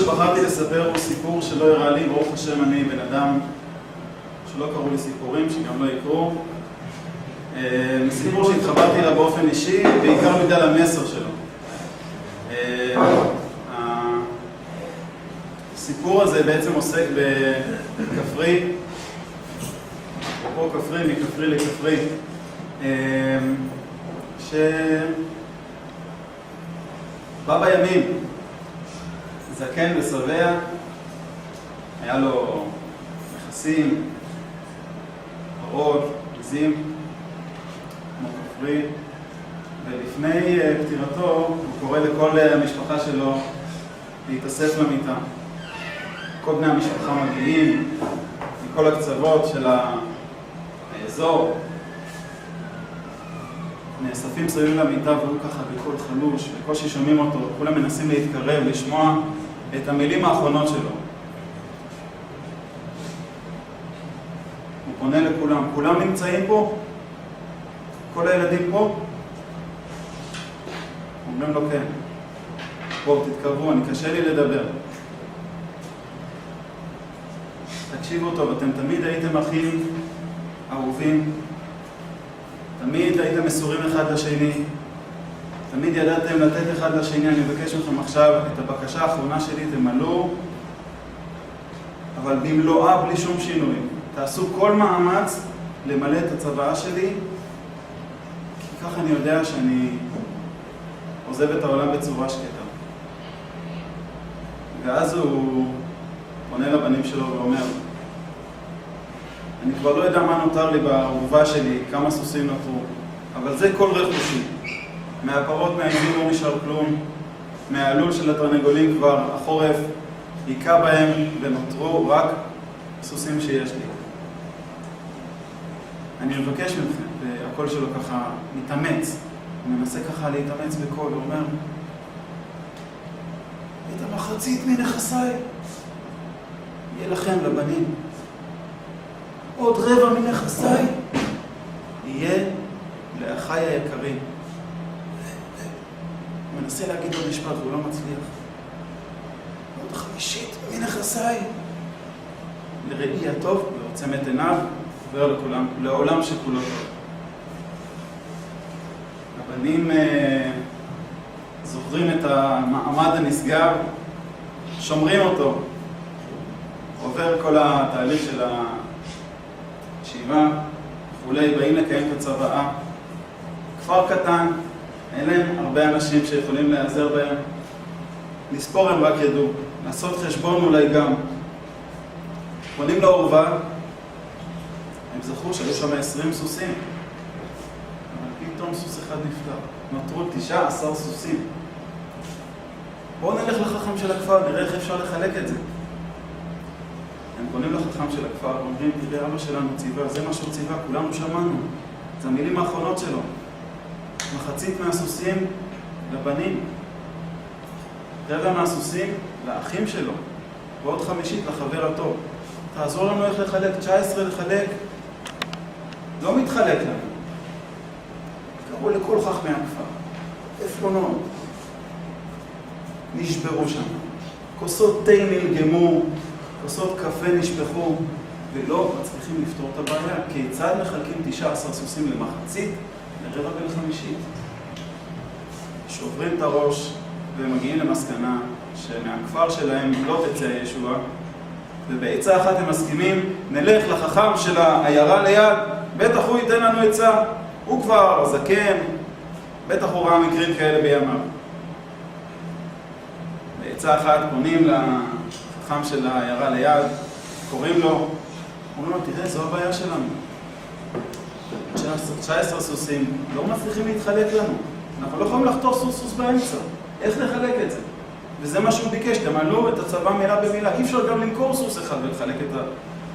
שבחרתי לספר הוא סיפור שלא הראה לי, ברוך השם אני בן אדם שלא קראו לי סיפורים, שגם לא יקרו. סיפור שהתחברתי לה באופן אישי, בעיקר בגלל המסר שלו. הסיפור הזה בעצם עוסק בכפרי, פה כפרי, מכפרי לכפרי, שבא בימים, זקן ושבע, היה לו נכסים, פרות, עזים, כמו כפרי, ולפני פטירתו הוא קורא לכל המשפחה שלו להתאסף למיטה. כל בני המשפחה מגיעים מכל הקצוות של האזור, נאספים סביב למיטה והוא ככה בקול חלוש, בקושי שומעים אותו, כולם מנסים להתקרב, לשמוע את המילים האחרונות שלו. הוא פונה לכולם, כולם נמצאים פה? כל הילדים פה? אומרים לו כן. בואו תתקרבו, אני קשה לי לדבר. תקשיבו טוב, אתם תמיד הייתם אחים אהובים, תמיד הייתם מסורים אחד לשני, תמיד ידעתם לתת אחד לשני. אני מבקש מכם עכשיו את הבקשה האחרונה שלי, תמלאו, אבל במלואה בלי שום שינוי. תעשו כל מאמץ למלא את הצוואה שלי, כי ככה אני יודע שאני עוזב את העולם בצורה שקטה. ואז הוא פונה לבנים שלו ואומר, אני כבר לא יודע מה נותר לי בערובה שלי, כמה סוסים נותרו, אבל זה כל רכושי. מהפרות, מהעזים לא נשאר כלום, מהעלול של התרנגולים כבר החורף היכה בהם ונותרו רק סוסים שיש לי. אני מבקש מכם, והקול שלו ככה מתאמץ, הוא מנסה ככה להתאמץ בקול, הוא אומר, את המחצית מנכסיי יהיה לכם לבנים. עוד רבע מנכסיי יהיה לאחיי היקרים. הוא מנסה להגיד עוד משפט והוא לא מצליח. עוד חמישית מנכסיי לראי הטוב ועוצם את עיניו עובר לעולם שכולו טוב. הבנים זוכרים את המעמד הנשגב, שומרים אותו, עובר כל התהליך של השבעה וכולי, באים לקיים את הצוואה. כפר קטן, אין להם הרבה אנשים שיכולים להיעזר בהם, לספור הם רק ידעו, לעשות חשבון אולי גם. פונים לעורבה, הם זכרו שהיו שם 20 סוסים, אבל פתאום סוס אחד נפטר, נותרו 19 סוסים. בואו נלך לחכם של הכפר, נראה איך אפשר לחלק את זה. הם פונים לחכם של הכפר ואומרים, תראה, אבא שלנו ציווה, זה מה שהוא ציווה, כולנו שמענו. זה המילים האחרונות שלו. מחצית מהסוסים לבנים, רבע מהסוסים לאחים שלו, ועוד חמישית לחבר הטוב. תעזור לנו איך לחלק, 19 לחלק, לא מתחלק לנו. קראו לכל חכמי הכפר, עפרונות, נשברו שם, כוסות תה נלגמו, כוסות קפה נשפכו, ולא מצליחים לפתור את הבעיה. כיצד מחלקים 19 סוסים למחצית, לרבע ולחמישית? שוברים את הראש ומגיעים למסקנה שמהכפר שלהם לא תצא הישועה, ובעצה אחת הם מסכימים, נלך לחכם של העיירה ליד, בטח הוא ייתן לנו עצה, הוא כבר זקן, בטח הוא ראה מקרים כאלה בימיו. בעצה אחת פונים לחכם של העיירה ליד, קוראים לו, אומרים לו, תראה, זו הבעיה שלנו. 19 סוסים לא מצליחים להתחלק לנו. אנחנו לא יכולים לחתור סוס באמצע. איך לחלק את זה? וזה מה שהוא ביקש, תמלאו את הצבא מילה במילה. אי אפשר גם למכור סוס אחד ולחלק את ה...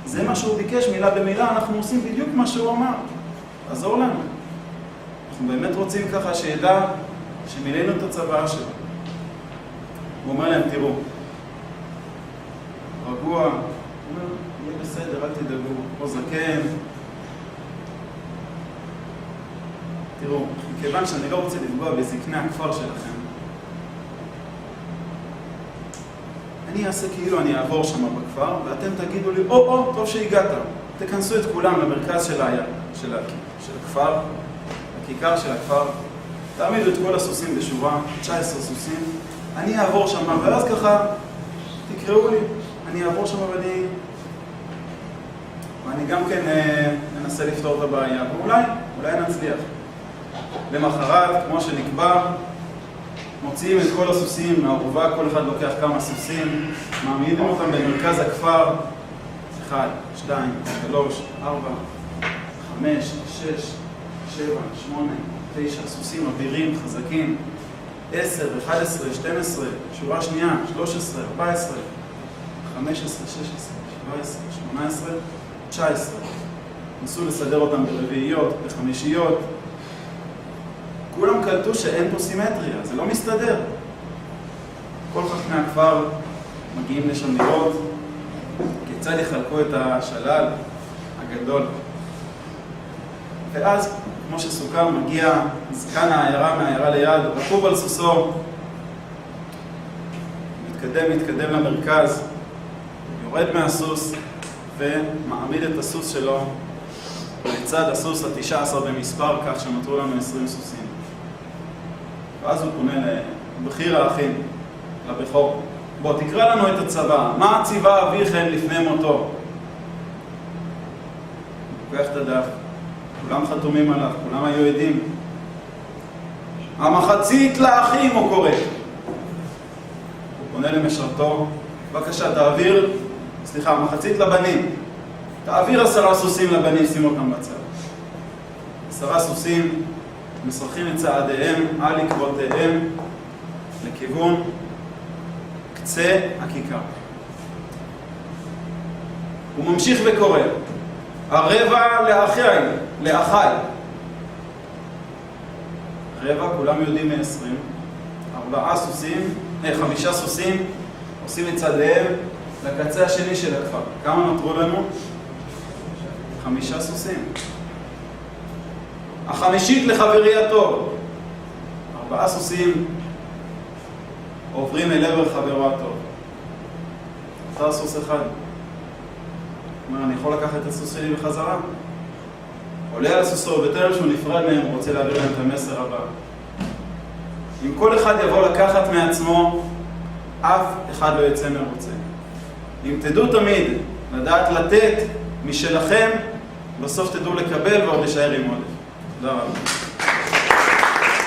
זה מה שהוא ביקש, מילה במילה, אנחנו עושים בדיוק מה שהוא אמר. עזור לנו. אנחנו באמת רוצים ככה שידע שמילאנו את הצבא שלו. הוא אומר להם, תראו, רגוע, הוא אומר, יהיה בסדר, אל תדאגו, או זקן. תראו, מכיוון שאני לא רוצה לפגוע בזקני הכפר שלכם, אני אעשה כאילו אני אעבור שם בכפר, ואתם תגידו לי, או, טוב שהגעת. תכנסו את כולם למרכז של הכפר, הכיכר של הכפר, תעמידו את כל הסוסים בשורה, 19 סוסים, אני אעבור שם, ואז ככה תקראו לי, אני אעבור שם ואני גם כן אנסה לפתור את הבעיה, ואולי נצליח. למחרת, כמו שנקבע, מוציאים את כל הסוסים מהערובה, כל אחד לוקח כמה סוסים, מעמידים אותם במרכז הכפר, 1, 2, 3, 4, 5, 6, 7, 8, 9, סוסים אבירים, חזקים, 10, 11, 12, שורה שנייה, 13, 14, 15, 16, 17, 18, 19. ניסו לסדר אותם ברביעיות, בחמישיות. כולם קלטו שאין פה סימטריה, זה לא מסתדר. כל חכמי הכפר מגיעים לשם לראות כיצד יחלקו את השלל הגדול. ואז, כמו שסוכם, מגיע זקן העיירה מהעיירה ליד, רכוב על סוסו, מתקדם למרכז, יורד מהסוס ומעמיד את הסוס שלו לצד הסוס ה-19 במספר, כך שנותרו לנו 20 סוסים. ואז הוא פונה לבחיר האחים, לבכור. בוא, תקרא לנו את הצבא. מה ציווה אביכם לפני מותו? הוא לוקח את הדף. כולם חתומים עליו, כולם היו עדים. המחצית לאחים, הוא קורא. הוא פונה למשרתו. בבקשה, המחצית לבנים. תעביר 10 סוסים לבנים, שים אותם בצד. 10 סוסים משרכים את צעדיהם על עקבותיהם לכיוון קצה הכיכר. הוא ממשיך וקורא, הרבע לאחיי. רבע, כולם יודעים 20. 5 סוסים עושים את צעדיהם לקצה השני של הכפר. כמה נותרו לנו? 5 סוסים. החמישית לחברי הטוב. 4 סוסים עוברים אל עבר חברו הטוב. נותר סוס אחד. אומר, אני יכול לקחת את הסוס שלי בחזרה? עולה על הסוסו, בטרם שהוא נפרד מהם, הוא רוצה להעביר להם את המסר הבא. אם כל אחד יבוא לקחת מעצמו, אף אחד לא יצא מרוצה. אם תדעו תמיד לדעת לתת משלכם, בסוף תדעו לקבל ועוד להישאר עם עודף. תודה רבה.